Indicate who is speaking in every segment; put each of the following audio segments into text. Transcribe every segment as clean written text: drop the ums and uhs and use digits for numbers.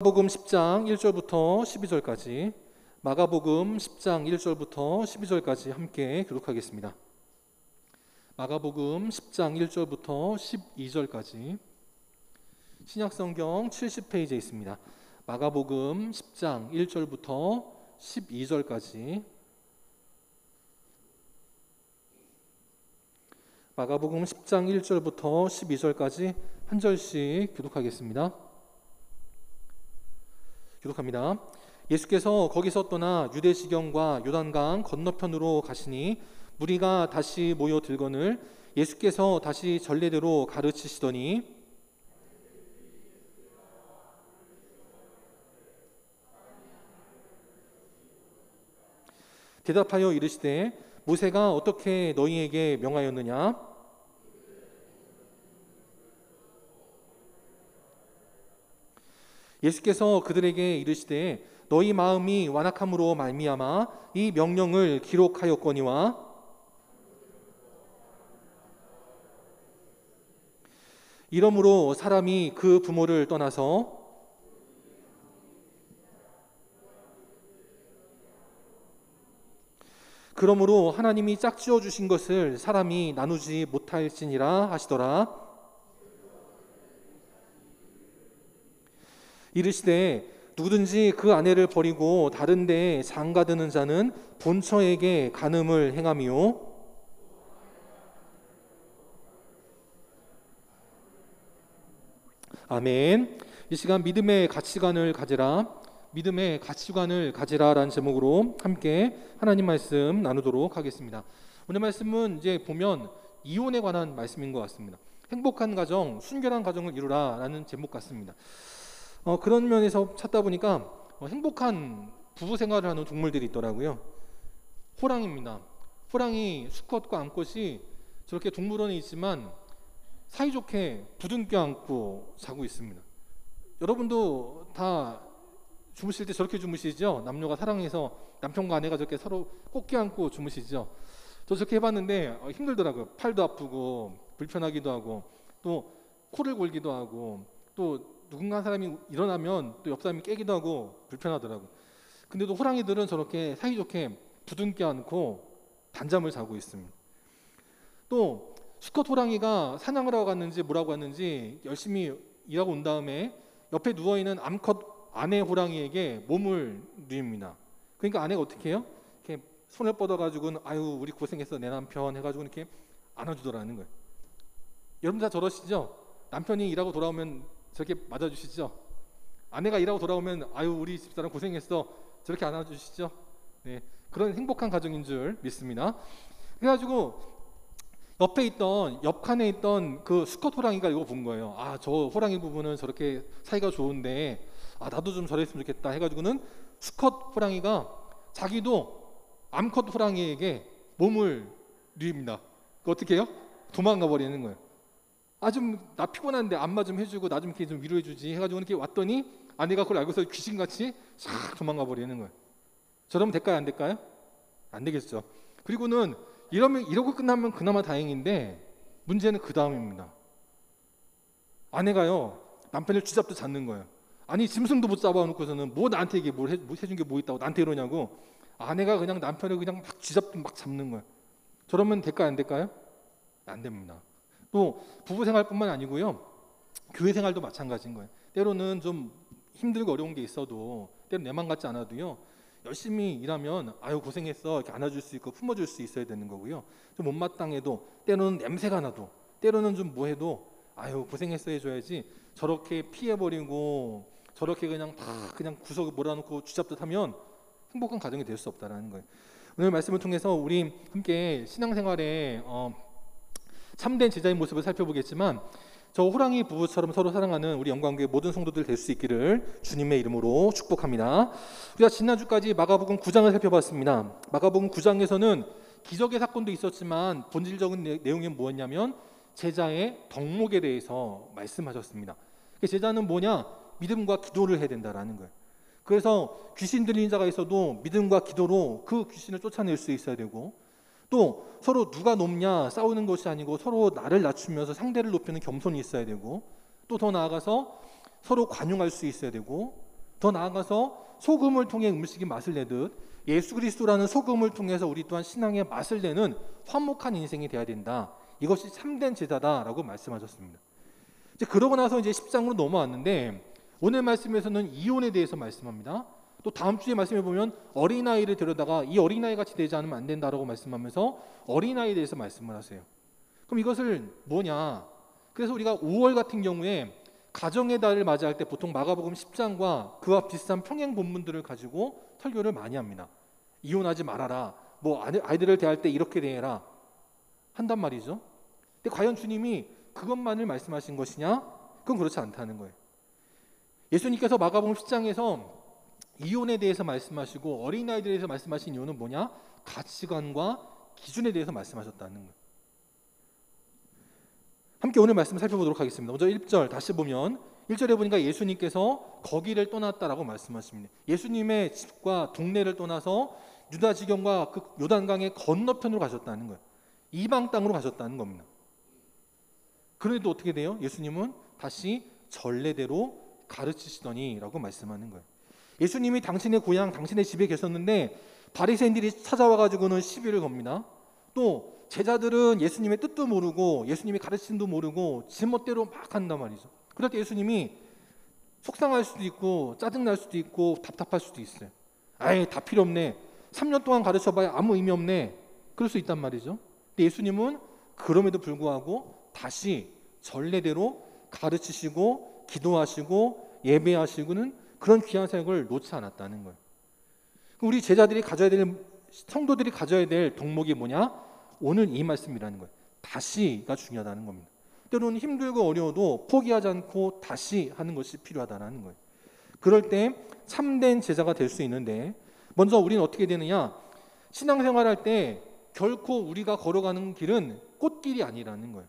Speaker 1: 마가복음 10장 1절부터 12절까지 마가복음 10장 1절부터 12절까지 함께 교독하겠습니다. 마가복음 10장 1절부터 12절까지 신약성경 70페이지에 있습니다. 마가복음 10장 1절부터 12절까지 마가복음 10장 1절부터 12절까지 한 절씩 교독하겠습니다. 교독합니다. 예수께서 거기서 떠나 유대지경과 요단강 건너편으로 가시니 무리가 다시 모여 들거늘 예수께서 다시 전례대로 가르치시더니 대답하여 이르시되 모세가 어떻게 너희에게 명하였느냐? 예수께서 그들에게 이르시되 너희 마음이 완악함으로 말미암아 이 명령을 기록하였거니와 이러므로 사람이 그 부모를 떠나서 그러므로 하나님이 짝지어 주신 것을 사람이 나누지 못할지니라 하시더라. 이르시되 누구든지 그 아내를 버리고 다른 데에 장가드는 자는 본처에게 간음을 행함이요 아멘. 이 시간 믿음의 가치관을 가지라라는 제목으로 함께 하나님 말씀 나누도록 하겠습니다. 오늘 말씀은 이제 보면 이혼에 관한 말씀인 것 같습니다. 행복한 가정, 순결한 가정을 이루라라는 제목 같습니다. 그런 면에서 찾다 보니까 행복한 부부 생활을 하는 동물들이 있더라고요. 호랑이입니다. 호랑이 수컷과 암컷이 저렇게 동물원에 있지만 사이좋게 부둥켜 안고 자고 있습니다. 여러분도 다 주무실 때 저렇게 주무시죠? 남녀가 사랑해서 남편과 아내가 저렇게 서로 꼭 껴안고 주무시죠? 저 저렇게 해봤는데 힘들더라고요. 팔도 아프고 불편하기도 하고 또 코를 골기도 하고 또 누군가 한 사람이 일어나면 또 옆 사람이 깨기도 하고 불편하더라고요. 근데도 호랑이들은 저렇게 사이좋게 부둥켜 안고 단잠을 자고 있습니다. 또 수컷 호랑이가 사냥을 하고 갔는지 뭐라고 갔는지 열심히 일하고 온 다음에 옆에 누워있는 암컷 아내 호랑이에게 몸을 누입니다. 그러니까 아내가 어떻게 해요? 이렇게 손을 뻗어가지고는 아유 우리 고생했어 내 남편 해가지고 이렇게 안아주더라는 거예요. 여러분 다 저러시죠? 남편이 일하고 돌아오면 저렇게 맞아주시죠? 아내가 일하고 돌아오면 아유 우리 집사람 고생했어 저렇게 안아주시죠? 네, 그런 행복한 가정인 줄 믿습니다. 그래가지고 옆 칸에 있던 그 수컷 호랑이가 이거 본 거예요. 아, 저 호랑이 부부는 저렇게 사이가 좋은데 나도 좀 저랬으면 좋겠다 해가지고는 수컷 호랑이가 자기도 암컷 호랑이에게 몸을 누입니다. 어떻게 해요? 도망가 버리는 거예요. 좀 나 피곤한데 안마 좀 해주고 나 좀 이렇게 좀 위로해주지 해가지고 이렇게 왔더니 아내가 그걸 알고서 귀신같이 싹 도망가 버리는 거예요. 저러면 될까요? 안 될까요? 안 되겠죠. 그리고는 이러고 끝나면 그나마 다행인데 문제는 그 다음입니다. 아내가요 남편을 쥐잡듯 잡는 거예요. 아니 짐승도 못 잡아놓고서는 뭐 나한테 이게 뭘 해준 게 뭐 있다고 나한테 이러냐고. 아내가 그냥 남편을 그냥 막 쥐잡듯 막 잡는 거예요. 저러면 될까요? 안 될까요? 안 됩니다. 또 부부 생활뿐만 아니고요. 교회 생활도 마찬가지인 거예요. 때로는 좀 힘들고 어려운 게 있어도 때로 내 맘 같지 않아도요. 열심히 일하면 아유 고생했어 이렇게 안아줄 수 있고 품어줄 수 있어야 되는 거고요. 좀 못마땅해도 때로는 냄새가 나도 때로는 좀 뭐해도 아유 고생했어 해줘야지 저렇게 피해버리고 저렇게 그냥 구석에 몰아놓고 쥐잡듯 하면 행복한 가정이 될 수 없다는 거예요. 오늘 말씀을 통해서 우리 함께 신앙생활에 참된 제자의 모습을 살펴보겠지만 저 호랑이 부부처럼 서로 사랑하는 우리 영광교회 모든 성도들 될 수 있기를 주님의 이름으로 축복합니다. 우리가 지난주까지 마가복음 9장을 살펴봤습니다. 마가복음 9장에서는 기적의 사건도 있었지만 본질적인 내용이 뭐였냐면 제자의 덕목에 대해서 말씀하셨습니다. 제자는 뭐냐? 믿음과 기도를 해야 된다라는 거예요. 그래서 귀신 들린 자가 있어도 믿음과 기도로 그 귀신을 쫓아낼 수 있어야 되고 또 서로 누가 높냐 싸우는 것이 아니고 서로 나를 낮추면서 상대를 높이는 겸손이 있어야 되고 또 더 나아가서 서로 관용할 수 있어야 되고 더 나아가서 소금을 통해 음식이 맛을 내듯 예수 그리스도라는 소금을 통해서 우리 또한 신앙의 맛을 내는 화목한 인생이 되어야 된다. 이것이 참된 제자다라고 말씀하셨습니다. 이제 그러고 나서 이제 10장으로 넘어왔는데 오늘 말씀에서는 이혼에 대해서 말씀합니다. 또 다음 주에 말씀해 보면 어린아이를 데려다가 이 어린아이 같이 되지 않으면 안 된다라고 말씀하면서 어린아이에 대해서 말씀을 하세요. 그럼 이것을 뭐냐? 그래서 우리가 5월 같은 경우에 가정의 달을 맞이할 때 보통 마가복음 10장과 그와 비슷한 평행 본문들을 가지고 설교를 많이 합니다. 이혼하지 말아라. 뭐 아이들을 대할 때 이렇게 대해라. 한단 말이죠. 근데 과연 주님이 그것만을 말씀하신 것이냐? 그건 그렇지 않다는 거예요. 예수님께서 마가복음 10장에서 이혼에 대해서 말씀하시고 어린아이들에 대해서 말씀하신 이유는 뭐냐? 가치관과 기준에 대해서 말씀하셨다는 거예요. 함께 오늘 말씀 살펴보도록 하겠습니다. 먼저 1절 다시 보면 1절에 보니까 예수님께서 거기를 떠났다라고 말씀하십니다. 예수님의 집과 동네를 떠나서 유다 지경과 그 요단강의 건너편으로 가셨다는 거예요. 이방 땅으로 가셨다는 겁니다. 그런데도 어떻게 돼요? 예수님은 다시 전례대로 가르치시더니라고 말씀하는 거예요. 예수님이 당신의 고향, 당신의 집에 계셨는데 바리새인들이 찾아와가지고는 시비를 겁니다. 또 제자들은 예수님의 뜻도 모르고 예수님이 가르침도 모르고 지멋대로 막 한단 말이죠. 그럴 때 예수님이 속상할 수도 있고 짜증날 수도 있고 답답할 수도 있어요. 아이 다 필요 없네. 3년 동안 가르쳐봐야 아무 의미 없네. 그럴 수 있단 말이죠. 근데 예수님은 그럼에도 불구하고 다시 전례대로 가르치시고 기도하시고 예배하시고는 그런 귀한 사역을 놓지 않았다는 거예요. 우리 제자들이 가져야 될, 성도들이 가져야 될 덕목이 뭐냐? 오늘 이 말씀이라는 거예요. 다시가 중요하다는 겁니다. 때로는 힘들고 어려워도 포기하지 않고 다시 하는 것이 필요하다는 거예요. 그럴 때 참된 제자가 될 수 있는데 먼저 우리는 어떻게 되느냐? 신앙생활할 때 결코 우리가 걸어가는 길은 꽃길이 아니라는 거예요.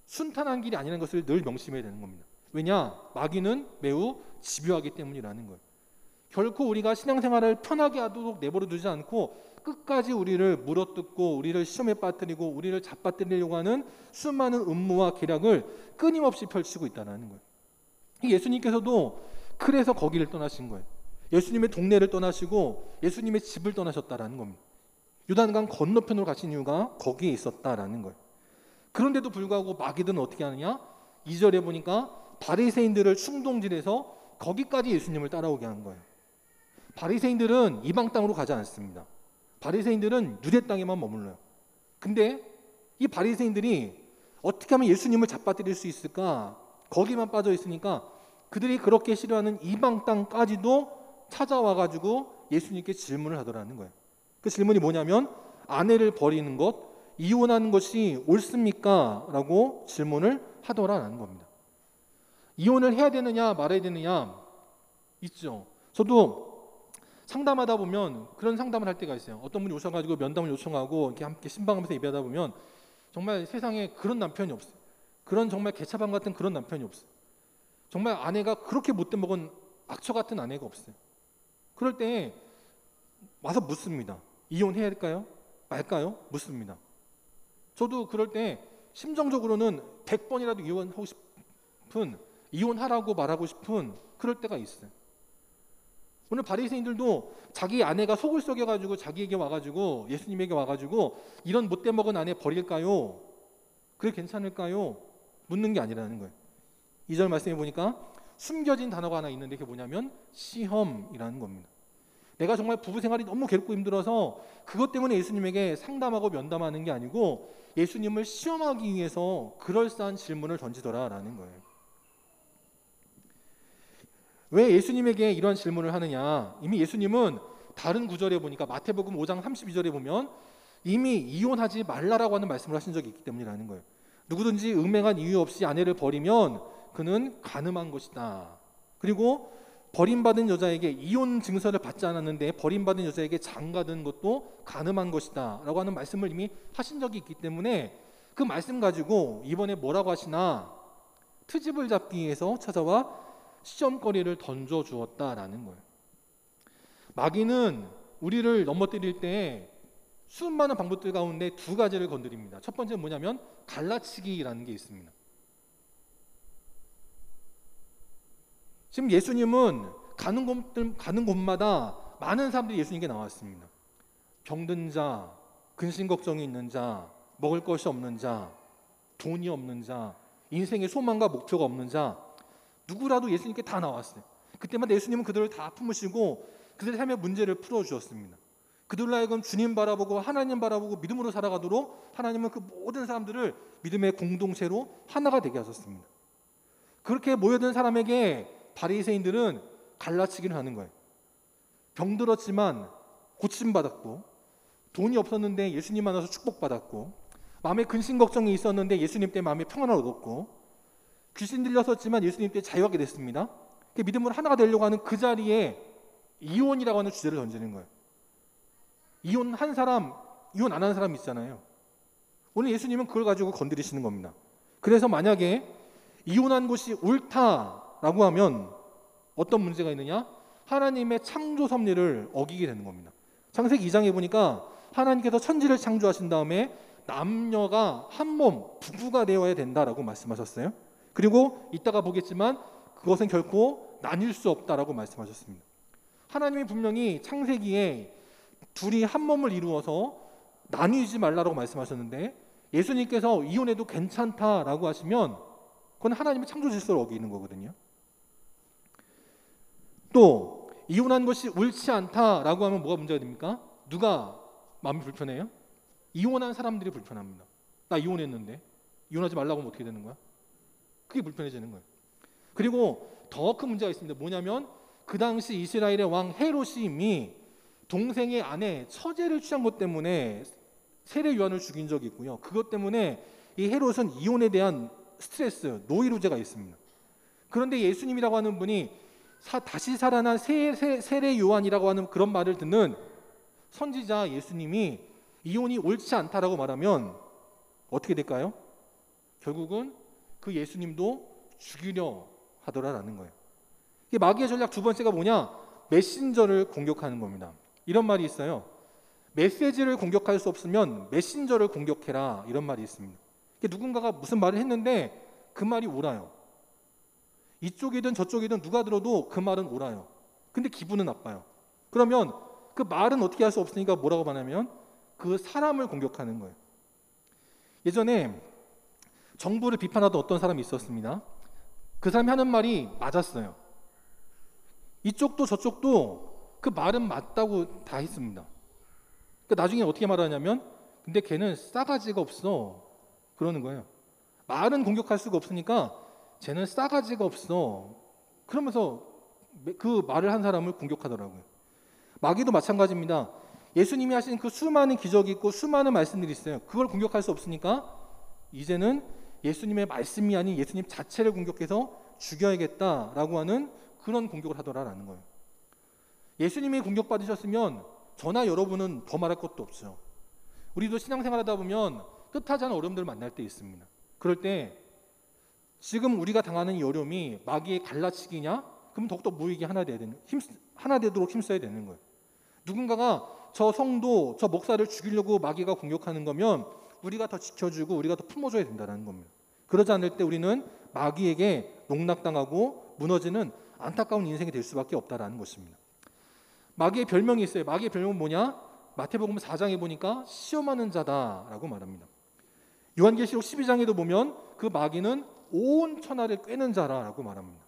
Speaker 1: 순탄한 길이 아니라는 것을 늘 명심해야 되는 겁니다. 왜냐? 마귀는 매우 집요하기 때문이라는 거예요. 결코 우리가 신앙생활을 편하게 하도록 내버려 두지 않고 끝까지 우리를 물어뜯고 우리를 시험에 빠뜨리고 우리를 잡아뜨리려고 하는 수많은 음모와 계략을 끊임없이 펼치고 있다는 거예요. 예수님께서도 그래서 거기를 떠나신 거예요. 예수님의 동네를 떠나시고 예수님의 집을 떠나셨다라는 겁니다. 요단강 건너편으로 가신 이유가 거기에 있었다라는 거예요. 그런데도 불구하고 마귀들은 어떻게 하느냐? 2절에 보니까 바리새인들을 충동질해서 거기까지 예수님을 따라오게 한 거예요. 바리새인들은 이방 땅으로 가지 않습니다. 바리새인들은 유대 땅에만 머물러요. 근데 이 바리새인들이 어떻게 하면 예수님을 잡아뜨릴 수 있을까? 거기만 빠져 있으니까 그들이 그렇게 싫어하는 이방 땅까지도 찾아와가지고 예수님께 질문을 하더라는 거예요. 그 질문이 뭐냐면 아내를 버리는 것, 이혼하는 것이 옳습니까? 라고 질문을 하더라는 겁니다. 이혼을 해야 되느냐 말아야 되느냐 있죠. 저도 상담하다 보면 그런 상담을 할 때가 있어요. 어떤 분이 오셔가지고 면담을 요청하고 이렇게 함께 신방하면서 예배하다 보면 정말 세상에 그런 남편이 없어요. 그런 정말 개차반 같은 그런 남편이 없어요. 정말 아내가 그렇게 못돼 먹은 악처 같은 아내가 없어요. 그럴 때 와서 묻습니다. 이혼해야 할까요? 말까요? 묻습니다. 저도 그럴 때 심정적으로는 100번이라도 이혼하고 싶은, 이혼하라고 말하고 싶은 그럴 때가 있어요. 오늘 바리새인들도 자기 아내가 속을 썩여가지고 자기에게 와가지고 예수님에게 와가지고 이런 못돼 먹은 아내 버릴까요? 그래 괜찮을까요? 묻는 게 아니라는 거예요. 2절 말씀해 보니까 숨겨진 단어가 하나 있는데 그게 뭐냐면 시험이라는 겁니다. 내가 정말 부부 생활이 너무 괴롭고 힘들어서 그것 때문에 예수님에게 상담하고 면담하는 게 아니고 예수님을 시험하기 위해서 그럴싸한 질문을 던지더라라는 거예요. 왜 예수님에게 이런 질문을 하느냐? 이미 예수님은 다른 구절에 보니까 마태복음 5장 32절에 보면 이미 이혼하지 말라라고 하는 말씀을 하신 적이 있기 때문이라는 거예요. 누구든지 음행한 이유 없이 아내를 버리면 그는 간음한 것이다. 그리고 버림받은 여자에게 이혼 증서를 받지 않았는데 버림받은 여자에게 장가든 것도 간음한 것이다 라고 하는 말씀을 이미 하신 적이 있기 때문에 그 말씀 가지고 이번에 뭐라고 하시나 트집을 잡기 위해서 찾아와 시험거리를 던져주었다라는 거예요. 마귀는 우리를 넘어뜨릴 때 수많은 방법들 가운데 두 가지를 건드립니다. 첫 번째는 뭐냐면 갈라치기라는 게 있습니다. 지금 예수님은 가는 곳마다 많은 사람들이 예수님께 나왔습니다. 병든 자, 근심 걱정이 있는 자, 먹을 것이 없는 자, 돈이 없는 자, 인생의 소망과 목표가 없는 자, 누구라도 예수님께 다 나왔어요. 그때마다 예수님은 그들을 다 품으시고 그들의 삶의 문제를 풀어주었습니다. 그들로 하여금 주님 바라보고 하나님 바라보고 믿음으로 살아가도록 하나님은 그 모든 사람들을 믿음의 공동체로 하나가 되게 하셨습니다. 그렇게 모여든 사람에게 바리새인들은 갈라치기를 하는 거예요. 병들었지만 고침받았고, 돈이 없었는데 예수님 만나서 축복받았고, 마음에 근심 걱정이 있었는데 예수님 때문에 마음에 평안을 얻었고, 귀신 들렸었지만 예수님 때문에 자유하게 됐습니다. 믿음으로 하나가 되려고 하는 그 자리에 이혼이라고 하는 주제를 던지는 거예요. 이혼한 사람, 이혼 안 한 사람 있잖아요. 오늘 예수님은 그걸 가지고 건드리시는 겁니다. 그래서 만약에 이혼한 것이 옳다라고 하면 어떤 문제가 있느냐? 하나님의 창조 섭리를 어기게 되는 겁니다. 창세기 2장에 보니까 하나님께서 천지를 창조하신 다음에 남녀가 한 몸, 부부가 되어야 된다라고 말씀하셨어요. 그리고 이따가 보겠지만 그것은 결코 나뉠 수 없다라고 말씀하셨습니다. 하나님이 분명히 창세기에 둘이 한 몸을 이루어서 나뉘지 말라고 말씀하셨는데 예수님께서 이혼해도 괜찮다라고 하시면 그건 하나님의 창조 질서를 어기는 거거든요. 또 이혼한 것이 옳지 않다라고 하면 뭐가 문제가 됩니까? 누가 마음이 불편해요? 이혼한 사람들이 불편합니다. 나 이혼했는데 이혼하지 말라고 하면 어떻게 되는 거야? 그게 불편해지는 거예요. 그리고 더 큰 문제가 있습니다. 뭐냐면 그 당시 이스라엘의 왕 헤롯이 이미 동생의 아내 처제를 취한 것 때문에 세례 요한을 죽인 적이 있고요. 그것 때문에 이 헤롯은 이혼에 대한 스트레스, 노이로제가 있습니다. 그런데 예수님이라고 하는 분이 다시 살아난 세례 요한이라고 하는 그런 말을 듣는 선지자 예수님이 이혼이 옳지 않다라고 말하면 어떻게 될까요? 결국은 그 예수님도 죽이려 하더라라는 거예요. 마귀의 전략 두 번째가 뭐냐? 메신저를 공격하는 겁니다. 이런 말이 있어요. 메시지를 공격할 수 없으면 메신저를 공격해라, 이런 말이 있습니다. 누군가가 무슨 말을 했는데 그 말이 옳아요. 이쪽이든 저쪽이든 누가 들어도 그 말은 옳아요. 근데 기분은 나빠요. 그러면 그 말은 어떻게 할 수 없으니까 뭐라고 말하면 그 사람을 공격하는 거예요. 예전에 정부를 비판하던 어떤 사람이 있었습니다. 그 사람이 하는 말이 맞았어요. 이쪽도 저쪽도 그 말은 맞다고 다 했습니다. 그러니까 나중에 어떻게 말하냐면 근데 걔는 싸가지가 없어, 그러는 거예요. 말은 공격할 수가 없으니까 쟤는 싸가지가 없어, 그러면서 그 말을 한 사람을 공격하더라고요. 마귀도 마찬가지입니다. 예수님이 하신 그 수많은 기적이 있고 수많은 말씀들이 있어요. 그걸 공격할 수 없으니까 이제는 예수님의 말씀이 아닌 예수님 자체를 공격해서 죽여야겠다라고 하는 그런 공격을 하더라라는 거예요. 예수님이 공격받으셨으면 저나 여러분은 더 말할 것도 없죠. 우리도 신앙생활하다 보면 뜻하지 않은 어려움들을 만날 때 있습니다. 그럴 때 지금 우리가 당하는 이 어려움이 마귀의 갈라치기냐? 그럼 더욱더 모이게 하나 되도록 힘써야 되는 거예요. 누군가가 저 성도, 저 목사를 죽이려고 마귀가 공격하는 거면 우리가 더 지켜주고 우리가 더 품어줘야 된다는 겁니다. 그러지 않을 때 우리는 마귀에게 농락당하고 무너지는 안타까운 인생이 될 수밖에 없다라는 것입니다. 마귀의 별명이 있어요. 마귀의 별명은 뭐냐? 마태복음 4장에 보니까 시험하는 자다라고 말합니다. 요한계시록 12장에도 보면 그 마귀는 온 천하를 꿰는 자라고 말합니다.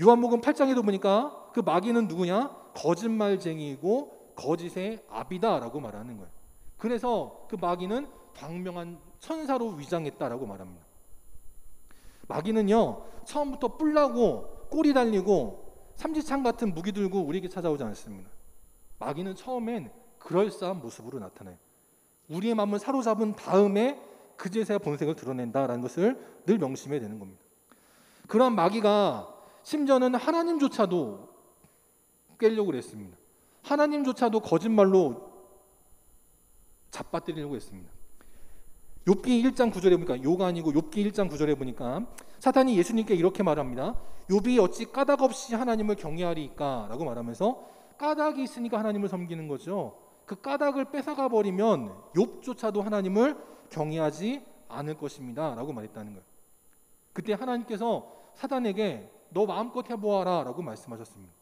Speaker 1: 요한복음 8장에도 보니까 그 마귀는 누구냐? 거짓말쟁이이고 거짓의 아비다라고 말하는 거예요. 그래서 그 마귀는 광명한 천사로 위장했다라고 말합니다. 마귀는요, 처음부터 뿔나고 꼬리 달리고 삼지창 같은 무기 들고 우리에게 찾아오지 않습니다. 마귀는 처음엔 그럴싸한 모습으로 나타나요. 우리의 마음을 사로잡은 다음에 그제서야 본색을 드러낸다라는 것을 늘 명심해야 되는 겁니다. 그러한 마귀가 심지어는 하나님조차도 깨려고 했습니다. 하나님조차도 거짓말로 잡아뜨리려고 했습니다. 욥기 1장 9절에 보니까, 요가 아니고 욥기 1장 9절에 보니까 사탄이 예수님께 이렇게 말합니다. 욥이 어찌 까닭 없이 하나님을 경외하리까? 라고 말하면서 까닭이 있으니까 하나님을 섬기는 거죠. 그 까닭을 뺏어가 버리면 욥조차도 하나님을 경외하지 않을 것입니다 라고 말했다는 거예요. 그때 하나님께서 사단에게 너 마음껏 해보아라 라고 말씀하셨습니다.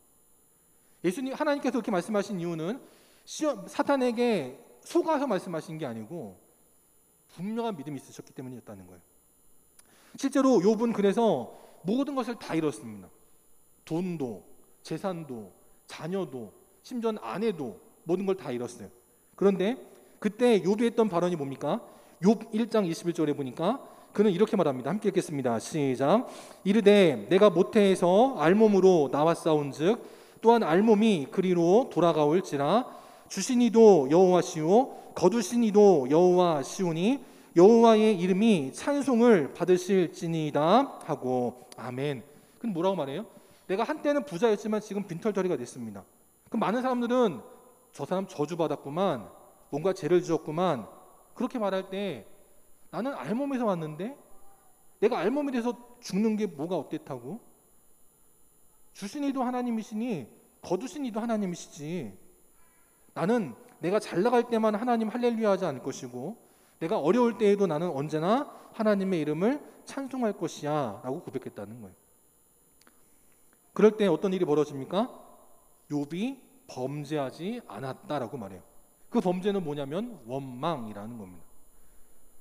Speaker 1: 하나님께서 그렇게 말씀하신 이유는 사탄에게 속아서 말씀하신 게 아니고 분명한 믿음이 있으셨기 때문이었다는 거예요. 실제로 욥은 그래서 모든 것을 다 잃었습니다. 돈도, 재산도, 자녀도, 심지어 아내도 모든 걸 다 잃었어요. 그런데 그때 욥이 했던 발언이 뭡니까? 욥 1장 21절에 보니까 그는 이렇게 말합니다. 함께 읽겠습니다. 시작. 이르되 내가 모태에서 알몸으로 나왔사온즉 또한 알몸이 그리로 돌아가올지라 주신 이도 여호와시오 거두신 이도 여호와시오니 여호와의 이름이 찬송을 받으실지니이다 하고 아멘. 그럼 뭐라고 말해요? 내가 한때는 부자였지만 지금 빈털터리가 됐습니다. 그럼 많은 사람들은 저 사람 저주받았구만, 뭔가 죄를 지었구만, 그렇게 말할 때 나는 알몸에서 왔는데 내가 알몸이 돼서 죽는 게 뭐가 어땠다고? 주신 이도 하나님이시니 거두신 이도 하나님이시지. 나는 내가 잘 나갈 때만 하나님 할렐루야 하지 않을 것이고 내가 어려울 때에도 나는 언제나 하나님의 이름을 찬송할 것이야 라고 고백했다는 거예요. 그럴 때 어떤 일이 벌어집니까? 욥이 범죄하지 않았다라고 말해요. 그 범죄는 뭐냐면 원망이라는 겁니다.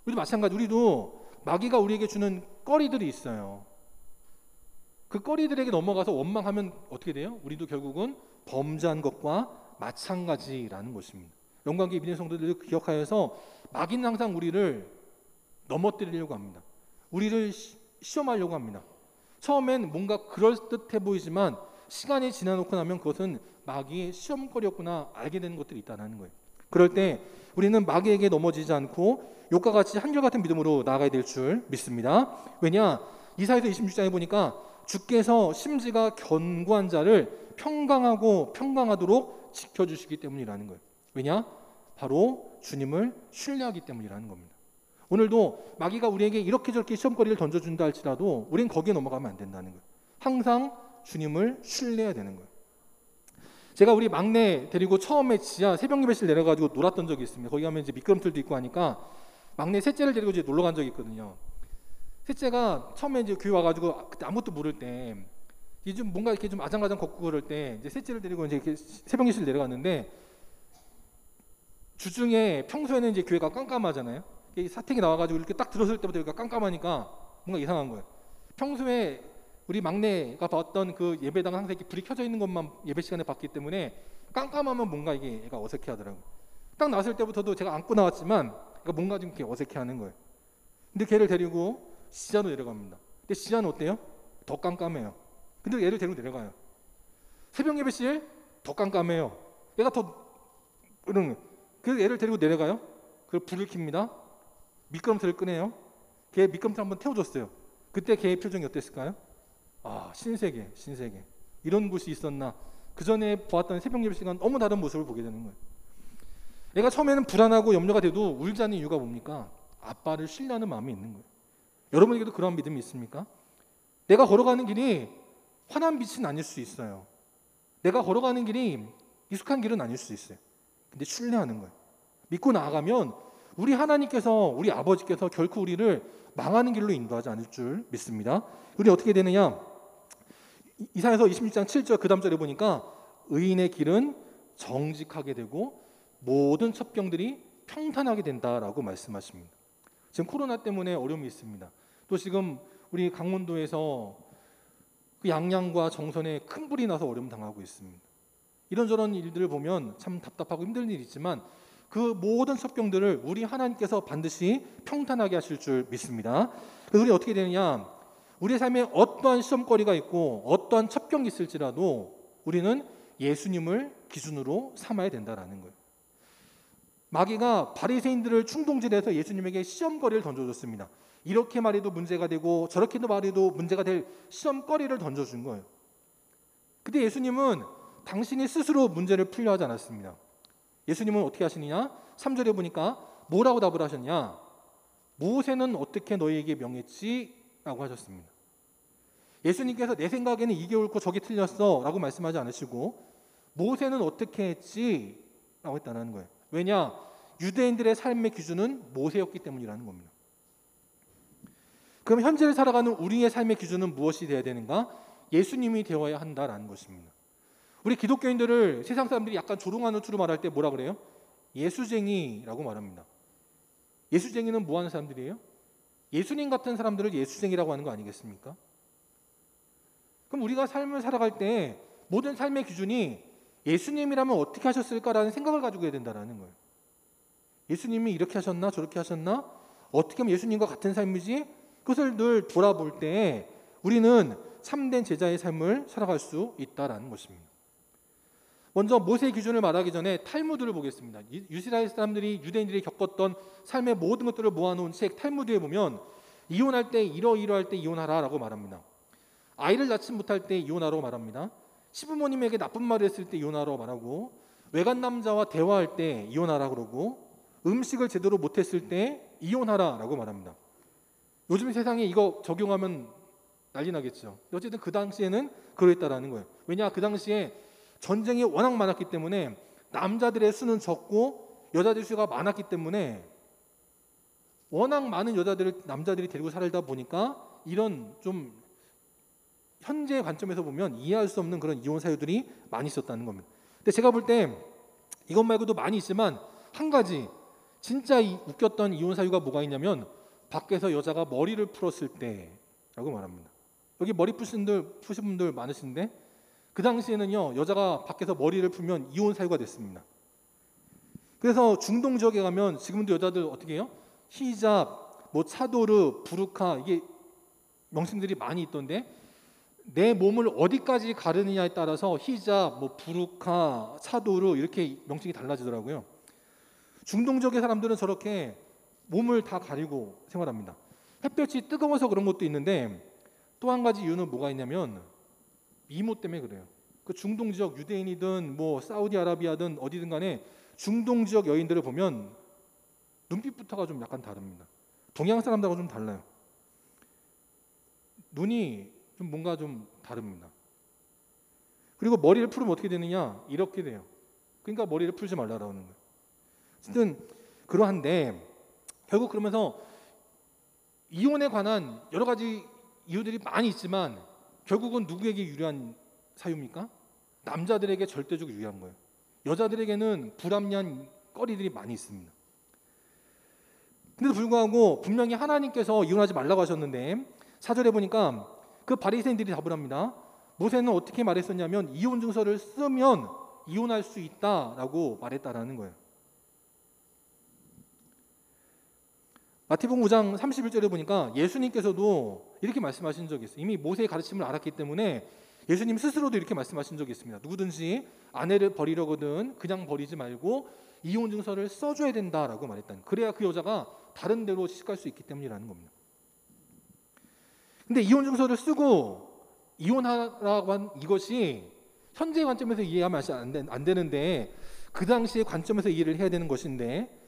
Speaker 1: 우리도 마찬가지, 우리도 마귀가 우리에게 주는 꺼리들이 있어요. 그 꺼리들에게 넘어가서 원망하면 어떻게 돼요? 우리도 결국은 범죄한 것과 마찬가지라는 것입니다. 영광계 믿는 성도들을 기억하여서 마귀는 항상 우리를 넘어뜨리려고 합니다. 우리를 시험하려고 합니다. 처음엔 뭔가 그럴듯해 보이지만 시간이 지나놓고 나면 그것은 마귀의 시험거리였구나 알게 되는 것들이 있다는 거예요. 그럴 때 우리는 마귀에게 넘어지지 않고 욥과 같이 한결같은 믿음으로 나아가야 될 줄 믿습니다. 왜냐? 이사야서 26장에 보니까 주께서 심지가 견고한 자를 평강하고 평강하도록 지켜주시기 때문이라는 거예요. 왜냐? 바로 주님을 신뢰하기 때문이라는 겁니다. 오늘도 마귀가 우리에게 이렇게 저렇게 시험거리를 던져준다 할지라도 우린 거기에 넘어가면 안 된다는 거예요. 항상 주님을 신뢰해야 되는 거예요. 제가 우리 막내 데리고 처음에 지하 새벽 예배실 내려가지고 놀았던 적이 있습니다. 거기 가면 이제 미끄럼틀도 있고 하니까 막내 셋째를 데리고 이제 놀러 간 적이 있거든요. 셋째가 처음에 이제 교회 와가지고 그때 아무것도 모를 때 이제 좀 뭔가 이렇게 좀 아장아장 걷고 그럴 때 이제 셋째를 데리고 이제 이렇게 새벽 예배실 내려갔는데 주중에 평소에는 이제 교회가 깜깜하잖아요. 사택이 나와가지고 이렇게 딱 들어설 때부터 여기가 깜깜하니까 뭔가 이상한 거예요. 평소에 우리 막내가 봤던 그 예배당은 항상 이렇게 불이 켜져 있는 것만 예배 시간에 봤기 때문에 깜깜하면 뭔가 이게 얘가 어색해하더라고요. 딱 나왔을 때부터도 제가 안고 나왔지만 뭔가 좀 이렇게 어색해하는 거예요. 근데 걔를 데리고 지하로 내려갑니다. 근데 지하는 어때요? 더 깜깜해요. 근데 얘를 데리고 내려가요. 새벽 예배실 더 깜깜해요. 얘가 더 그런 그 애를 데리고 내려가요. 그 불을 킵니다. 미끄럼틀을 끄네요. 걔 미끄럼틀 한번 태워줬어요. 그때 걔의 표정이 어땠을까요? 아, 신세계. 이런 곳이 있었나. 그 전에 보았던 새벽 예배 시간 너무 다른 모습을 보게 되는 거예요. 애가 처음에는 불안하고 염려가 돼도 울지 않는 이유가 뭡니까? 아빠를 신뢰하는 마음이 있는 거예요. 여러분에게도 그런 믿음이 있습니까? 내가 걸어가는 길이 환한 빛은 아닐 수 있어요. 내가 걸어가는 길이 익숙한 길은 아닐 수 있어요. 근데 신뢰하는 거예요. 믿고 나아가면 우리 하나님께서, 우리 아버지께서 결코 우리를 망하는 길로 인도하지 않을 줄 믿습니다. 우리 어떻게 되느냐? 이사야서 26장 7절 그 다음 절에 보니까 의인의 길은 정직하게 되고 모든 첩경들이 평탄하게 된다라고 말씀하십니다. 지금 코로나 때문에 어려움이 있습니다. 또 지금 우리 강원도에서 그 양양과 정선에 큰 불이 나서 어려움 당하고 있습니다. 이런저런 일들을 보면 참 답답하고 힘든 일이 있지만 그 모든 첩경들을 우리 하나님께서 반드시 평탄하게 하실 줄 믿습니다. 그래서 우리 어떻게 되느냐? 우리의 삶에 어떠한 시험거리가 있고 어떠한 첩경이 있을지라도 우리는 예수님을 기준으로 삼아야 된다라는 거예요. 마귀가 바리새인들을 충동질해서 예수님에게 시험거리를 던져줬습니다. 이렇게 말해도 문제가 되고 저렇게 말해도 문제가 될 시험거리를 던져준 거예요. 근데 예수님은 당신이 스스로 문제를 풀려 하지 않았습니다. 예수님은 어떻게 하시느냐? 3절에 보니까 뭐라고 답을 하셨냐? 모세는 어떻게 너희에게 명했지? 라고 하셨습니다. 예수님께서 내 생각에는 이게 옳고 저게 틀렸어 라고 말씀하지 않으시고 모세는 어떻게 했지? 라고 했다는 거예요. 왜냐? 유대인들의 삶의 기준은 모세였기 때문이라는 겁니다. 그럼 현재를 살아가는 우리의 삶의 기준은 무엇이 되어야 되는가? 예수님이 되어야 한다라는 것입니다. 우리 기독교인들을 세상 사람들이 약간 조롱하는 투로 말할 때 뭐라 그래요? 예수쟁이라고 말합니다. 예수쟁이는 뭐 하는 사람들이에요? 예수님 같은 사람들을 예수쟁이라고 하는 거 아니겠습니까? 그럼 우리가 삶을 살아갈 때 모든 삶의 기준이 예수님이라면 어떻게 하셨을까라는 생각을 가지고 해야 된다는 거예요. 예수님이 이렇게 하셨나 저렇게 하셨나? 어떻게 하면 예수님과 같은 삶이지? 그것을 늘 돌아볼 때 우리는 참된 제자의 삶을 살아갈 수 있다는 것입니다. 먼저 모세의 기준을 말하기 전에 탈무드를 보겠습니다. 이스라엘 사람들이 유대인들이 겪었던 삶의 모든 것들을 모아놓은 책 탈무드에 보면 이혼할 때 이러이러할 때 이혼하라라고 말합니다. 아이를 낳지 못할 때 이혼하라고 말합니다. 시부모님에게 나쁜 말을 했을 때 이혼하라고 말하고, 외간 남자와 대화할 때 이혼하라 그러고, 음식을 제대로 못했을 때 이혼하라라고 말합니다. 요즘 세상에 이거 적용하면 난리 나겠죠. 어쨌든 그 당시에는 그랬다라는 거예요. 왜냐, 그 당시에 전쟁이 워낙 많았기 때문에 남자들의 수는 적고 여자들 수가 많았기 때문에 워낙 많은 남자들이 데리고 살다 보니까 이런 좀 현재 관점에서 보면 이해할 수 없는 그런 이혼 사유들이 많이 있었다는 겁니다. 근데 제가 볼 때 이것 말고도 많이 있지만 한 가지 진짜 웃겼던 이혼 사유가 뭐가 있냐면, 밖에서 여자가 머리를 풀었을 때라고 말합니다. 여기 머리 푸신 분들 많으신데, 그 당시에는요, 여자가 밖에서 머리를 풀면 이혼 사유가 됐습니다. 그래서 중동 지역에 가면 지금도 여자들 어떻게 해요? 히잡, 차도르, 부르카, 이게 명칭들이 많이 있던데, 내 몸을 어디까지 가르느냐에 따라서 히잡, 부르카, 차도르 이렇게 명칭이 달라지더라고요. 중동 지역의 사람들은 저렇게 몸을 다 가리고 생활합니다. 햇볕이 뜨거워서 그런 것도 있는데, 또 한 가지 이유는 뭐가 있냐면 미모 때문에 그래요. 그 중동 지역 유대인이든 사우디아라비아든 어디든 간에 중동 지역 여인들을 보면 눈빛부터가 좀 약간 다릅니다. 동양 사람들하고 좀 달라요. 눈이 좀 뭔가 좀 다릅니다. 그리고 머리를 풀면 어떻게 되느냐? 이렇게 돼요. 그러니까 머리를 풀지 말라라는 거예요. 어쨌든 그러한데, 결국 그러면서 이혼에 관한 여러 가지 이유들이 많이 있지만 결국은 누구에게 유리한 사유입니까? 남자들에게 절대적으로 유리한 거예요. 여자들에게는 불합리한 거리들이 많이 있습니다. 근데도 불구하고 분명히 하나님께서 이혼하지 말라고 하셨는데, 4절에 보니까 그 바리새인들이 답을 합니다. 모세는 어떻게 말했었냐면 이혼 증서를 쓰면 이혼할 수 있다라고 말했다라는 거예요. 마태복음 5장 31절에 보니까 예수님께서도 이렇게 말씀하신 적이 있어요. 이미 모세의 가르침을 알았기 때문에 예수님 스스로도 이렇게 말씀하신 적이 있습니다. 누구든지 아내를 버리려거든 그냥 버리지 말고 이혼 증서를 써줘야 된다라고 말했다는, 그래야 그 여자가 다른 데로 시집갈 수 있기 때문이라는 겁니다. 근데 이혼 증서를 쓰고 이혼하라고 한 이것이 현재 관점에서 이해하면 안 되는데, 그 당시의 관점에서 이해를 해야 되는 것인데,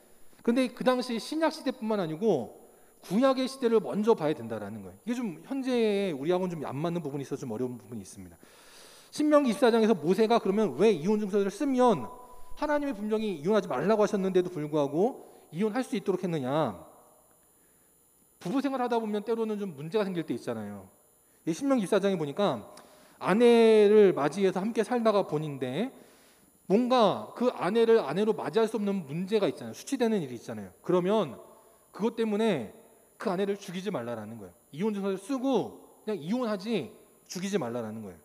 Speaker 1: 근데 그 당시 신약 시대뿐만 아니고 구약의 시대를 먼저 봐야 된다라는 거예요. 이게 좀 현재 우리하고는 좀 안 맞는 부분이 있어서 좀 어려운 부분이 있습니다. 신명기 24장에서 모세가 그러면 왜 이혼 증서를 쓰면 하나님이 분명히 이혼하지 말라고 하셨는데도 불구하고 이혼할 수 있도록 했느냐? 부부 생활하다 보면 때로는 좀 문제가 생길 때 있잖아요. 신명기 24장에 보니까 아내를 맞이해서 함께 살다가 보는데 뭔가 그 아내를 아내로 맞이할 수 없는 문제가 있잖아요. 수치되는 일이 있잖아요. 그러면 그것 때문에 그 아내를 죽이지 말라라는 거예요. 이혼 증서를 쓰고 그냥 이혼하지 죽이지 말라라는 거예요.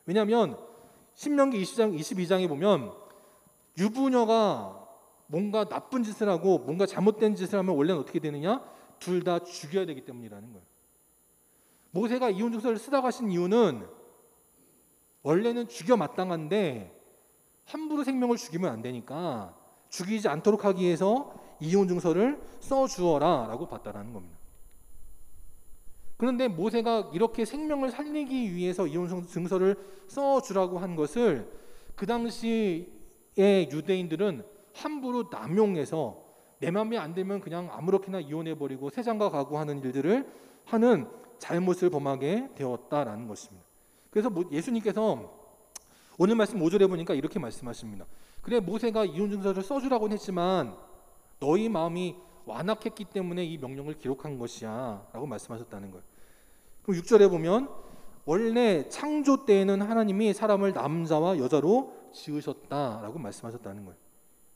Speaker 1: 왜냐하면 신명기 22장에 보면 유부녀가 뭔가 나쁜 짓을 하고 뭔가 잘못된 짓을 하면 원래는 어떻게 되느냐? 둘 다 죽여야 되기 때문이라는 거예요. 모세가 이혼 증서를 쓰다가 하신 이유는 원래는 죽여 마땅한데 함부로 생명을 죽이면 안 되니까 죽이지 않도록 하기 위해서 이혼 증서를 써주어라 라고 봤다라는 겁니다. 그런데 모세가 이렇게 생명을 살리기 위해서 이혼 증서를 써주라고 한 것을 그 당시의 유대인들은 함부로 남용해서 내 마음에 안 들면 그냥 아무렇게나 이혼해버리고 세장가 가고 하는 일들을 하는 잘못을 범하게 되었다라는 것입니다. 그래서 예수님께서 오늘 말씀 5절에 보니까 이렇게 말씀하십니다. 그래, 모세가 이혼 증서를 써주라고는 했지만 너희 마음이 완악했기 때문에 이 명령을 기록한 것이야 라고 말씀하셨다는 거예요. 그럼 6절에 보면 원래 창조 때에는 하나님이 사람을 남자와 여자로 지으셨다라고 말씀하셨다는 거예요.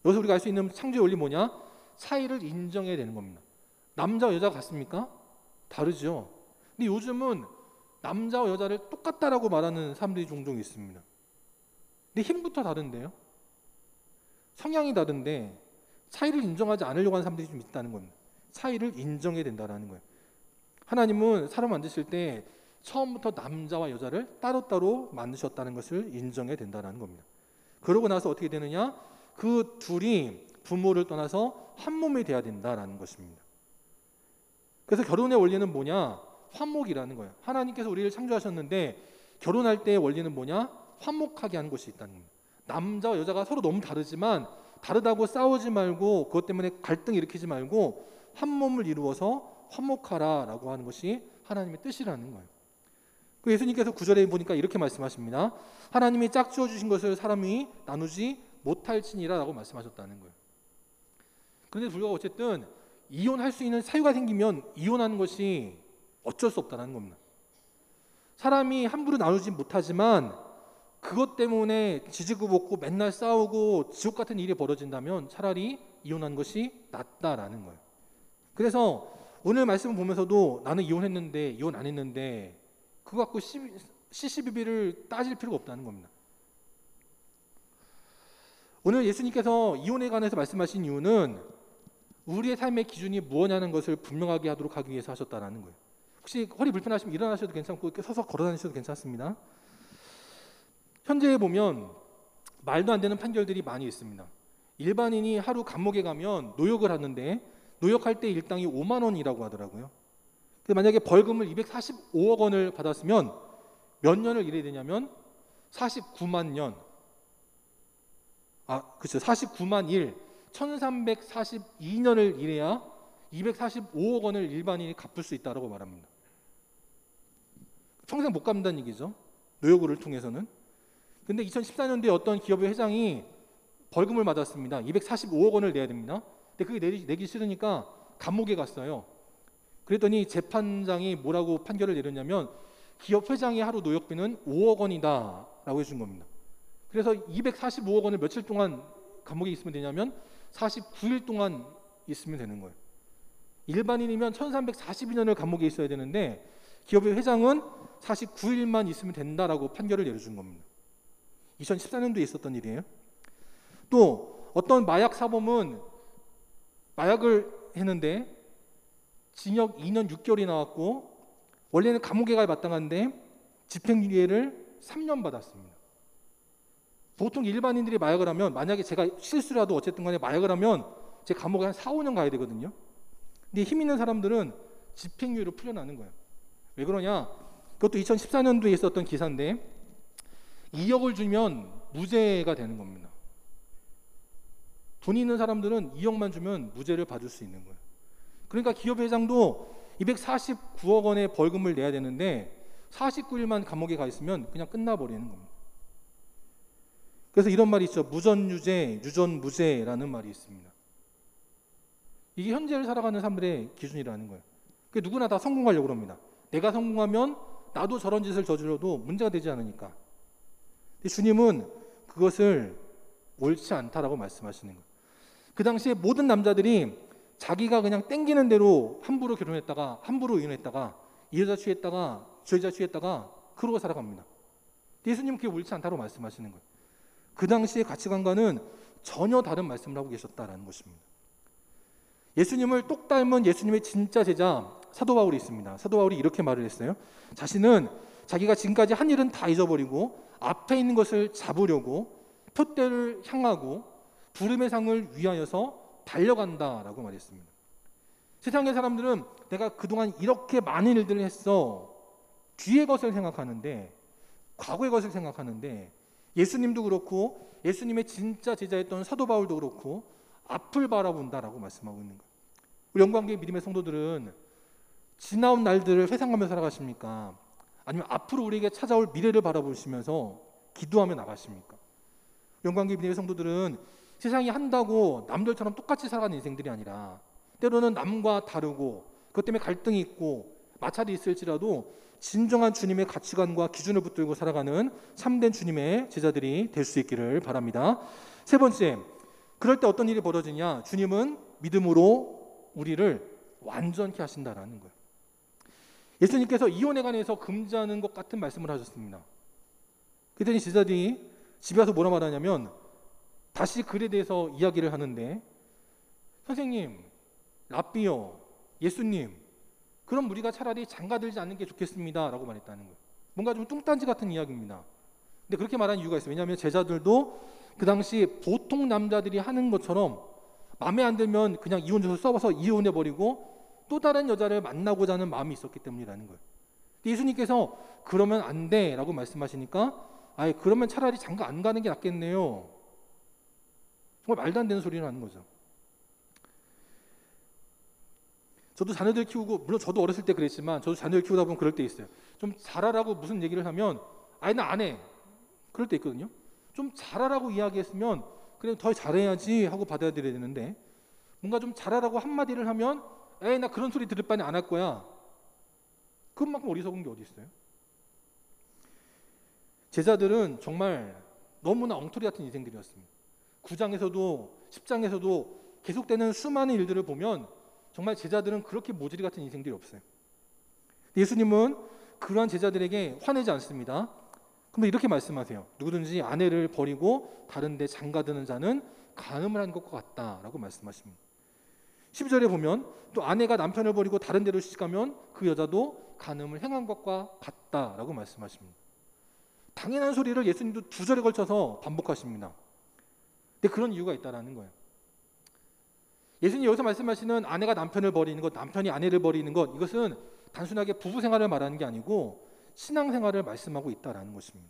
Speaker 1: 여기서 우리가 알 수 있는 창조의 원리 뭐냐? 차이를 인정해야 되는 겁니다. 남자와 여자가 같습니까? 다르죠. 근데 요즘은 남자와 여자를 똑같다라고 말하는 사람들이 종종 있습니다. 근데 힘부터 다른데요. 성향이 다른데 차이를 인정하지 않으려고 하는 사람들이 좀 있다는 겁니다. 차이를 인정해야 된다는 거예요. 하나님은 사람 만드실 때 처음부터 남자와 여자를 따로따로 만드셨다는 것을 인정해야 된다는 겁니다. 그러고 나서 어떻게 되느냐? 그 둘이 부모를 떠나서 한 몸이 돼야 된다는 것입니다. 그래서 결혼의 원리는 뭐냐? 화목이라는 거예요. 하나님께서 우리를 창조하셨는데 결혼할 때의 원리는 뭐냐? 화목하게 하는 것이 있다는 겁니다. 남자와 여자가 서로 너무 다르지만 다르다고 싸우지 말고 그것 때문에 갈등 일으키지 말고 한 몸을 이루어서 화목하라라고 하는 것이 하나님의 뜻이라는 거예요. 그 예수님께서 9절에 보니까 이렇게 말씀하십니다. 하나님이 짝지어 주신 것을 사람이 나누지 못할지니라 라고 말씀하셨다는 거예요. 그런데 불구하고 어쨌든 이혼할 수 있는 사유가 생기면 이혼하는 것이 어쩔 수 없다는 겁니다. 사람이 함부로 나누지 못하지만 그것 때문에 지지고볶고 맨날 싸우고 지옥 같은 일이 벌어진다면 차라리 이혼하는 것이 낫다라는 거예요. 그래서 오늘 말씀을 보면서도 나는 이혼했는데 이혼 안 했는데 그거 갖고 시시비비를 따질 필요가 없다는 겁니다. 오늘 예수님께서 이혼에 관해서 말씀하신 이유는 우리의 삶의 기준이 무엇냐는 것을 분명하게 하도록 하기 위해서 하셨다는 거예요. 혹시 허리 불편하시면 일어나셔도 괜찮고 서서 걸어 다니셔도 괜찮습니다. 현재에 보면 말도 안 되는 판결들이 많이 있습니다. 일반인이 하루 감옥에 가면 노역을 하는데 노역할 때 일당이 5만 원이라고 하더라고요. 만약에 벌금을 245억 원을 받았으면 몇 년을 일해야 되냐면 49만 년. 그렇죠. 49만 일, 1342년을 일해야 245억 원을 일반인이 갚을 수 있다고 말합니다. 평생 못 갚는다는 얘기죠. 노역을 통해서는. 근데 2014년도에 어떤 기업의 회장이 벌금을 맞았습니다. 245억 원을 내야 됩니다. 근데 그게 내기 싫으니까 감옥에 갔어요. 그랬더니 재판장이 뭐라고 판결을 내렸냐면 기업 회장의 하루 노역비는 5억 원이다 라고 해준 겁니다. 그래서 245억 원을 며칠 동안 감옥에 있으면 되냐면 49일 동안 있으면 되는 거예요. 일반인이면 1342년을 감옥에 있어야 되는데 기업의 회장은 49일만 있으면 된다라고 판결을 내려준 겁니다. 2014년도에 있었던 일이에요. 또 어떤 마약 사범은 마약을 했는데 징역 2년 6개월이 나왔고 원래는 감옥에 가야 마땅한데 집행유예를 3년 받았습니다. 보통 일반인들이 마약을 하면 만약에 제가 실수라도 어쨌든 간에 마약을 하면 제 감옥에 한 4, 5년 가야 되거든요. 근데 힘 있는 사람들은 집행유예로 풀려나는 거예요. 왜 그러냐? 그것도 2014년도에 있었던 기사인데 2억을 주면 무죄가 되는 겁니다. 돈 있는 사람들은 2억만 주면 무죄를 받을 수 있는 거예요. 그러니까 기업 회장도 249억 원의 벌금을 내야 되는데 49일만 감옥에 가 있으면 그냥 끝나버리는 겁니다. 그래서 이런 말이 있죠. 무전유죄, 유전무죄라는 말이 있습니다. 이게 현재를 살아가는 사람들의 기준이라는 거예요. 누구나 다 성공하려고 합니다. 내가 성공하면 나도 저런 짓을 저질러도 문제가 되지 않으니까. 근데 주님은 그것을 옳지 않다라고 말씀하시는 거예요. 그 당시에 모든 남자들이 자기가 그냥 땡기는 대로 함부로 결혼했다가 함부로 이혼했다가 이 여자 취했다가 저 여자 취했다가 그러고 살아갑니다. 예수님은 그게 옳지 않다고 말씀하시는 거예요. 그 당시의 가치관과는 전혀 다른 말씀을 하고 계셨다라는 것입니다. 예수님을 똑 닮은 예수님의 진짜 제자 사도 바울이 있습니다. 사도 바울이 이렇게 말을 했어요. 자신은 자기가 지금까지 한 일은 다 잊어버리고 앞에 있는 것을 잡으려고 표대를 향하고 부름의 상을 위하여서 달려간다라고 말했습니다. 세상의 사람들은 내가 그동안 이렇게 많은 일들을 했어. 뒤의 것을 생각하는데 과거의 것을 생각하는데 예수님도 그렇고 예수님의 진짜 제자였던 사도 바울도 그렇고 앞을 바라본다라고 말씀하고 있는 거예요. 우리 영광교회 믿음의 성도들은 지나온 날들을 회상하며 살아가십니까? 아니면 앞으로 우리에게 찾아올 미래를 바라보시면서 기도하며 나가십니까? 영광교회 믿음의 성도들은 세상이 한다고 남들처럼 똑같이 살아가는 인생들이 아니라 때로는 남과 다르고 그것 때문에 갈등이 있고 마찰이 있을지라도 진정한 주님의 가치관과 기준을 붙들고 살아가는 참된 주님의 제자들이 될 수 있기를 바랍니다. 세 번째, 그럴 때 어떤 일이 벌어지냐? 주님은 믿음으로 우리를 완전케 하신다라는 거예요. 예수님께서 이혼에 관해서 금지하는 것 같은 말씀을 하셨습니다. 그랬더니 제자들이 집에 와서 뭐라 말하냐면 다시 글에 대해서 이야기를 하는데, 선생님, 랍비요, 예수님, 그럼 우리가 차라리 장가들지 않는 게 좋겠습니다 라고 말했다는 거예요. 뭔가 좀 뚱딴지 같은 이야기입니다. 근데 그렇게 말한 이유가 있어요. 왜냐하면 제자들도 그 당시 보통 남자들이 하는 것처럼 마음에 안 들면 그냥 이혼서를 써서 이혼해버리고 또 다른 여자를 만나고자 하는 마음이 있었기 때문이라는 거예요. 예수님께서 그러면 안 돼 라고 말씀하시니까 아예 그러면 차라리 장가 안 가는 게 낫겠네요. 정말 말도 안 되는 소리를 하는 거죠. 저도 자녀들 키우고, 물론 저도 어렸을 때 그랬지만 저도 자녀를 키우다 보면 그럴 때 있어요. 좀 잘하라고 무슨 얘기를 하면 아예 나 안 해. 그럴 때 있거든요. 좀 잘하라고 이야기했으면 그래 더 잘해야지 하고 받아들여야 되는데, 뭔가 좀 잘하라고 한마디를 하면 에이 나 그런 소리 들을 바에 안 할 거야. 그만큼 어리석은 게 어디 있어요? 제자들은 정말 너무나 엉터리 같은 인생들이었습니다. 9장에서도 10장에서도 계속되는 수많은 일들을 보면 정말 제자들은 그렇게 모질이 같은 인생들이 없어요. 예수님은 그러한 제자들에게 화내지 않습니다. 근데 이렇게 말씀하세요. 누구든지 아내를 버리고 다른 데 장가드는 자는 간음을 한 것과 같다라고 말씀하십니다. 12절에 보면 또 아내가 남편을 버리고 다른 데로 시집가면 그 여자도 간음을 행한 것과 같다라고 말씀하십니다. 당연한 소리를 예수님도 2절에 걸쳐서 반복하십니다. 근데 그런 이유가 있다라는 거예요. 예수님 여기서 말씀하시는 아내가 남편을 버리는 것, 남편이 아내를 버리는 것, 이것은 단순하게 부부 생활을 말하는 게 아니고 신앙생활을 말씀하고 있다라는 것입니다.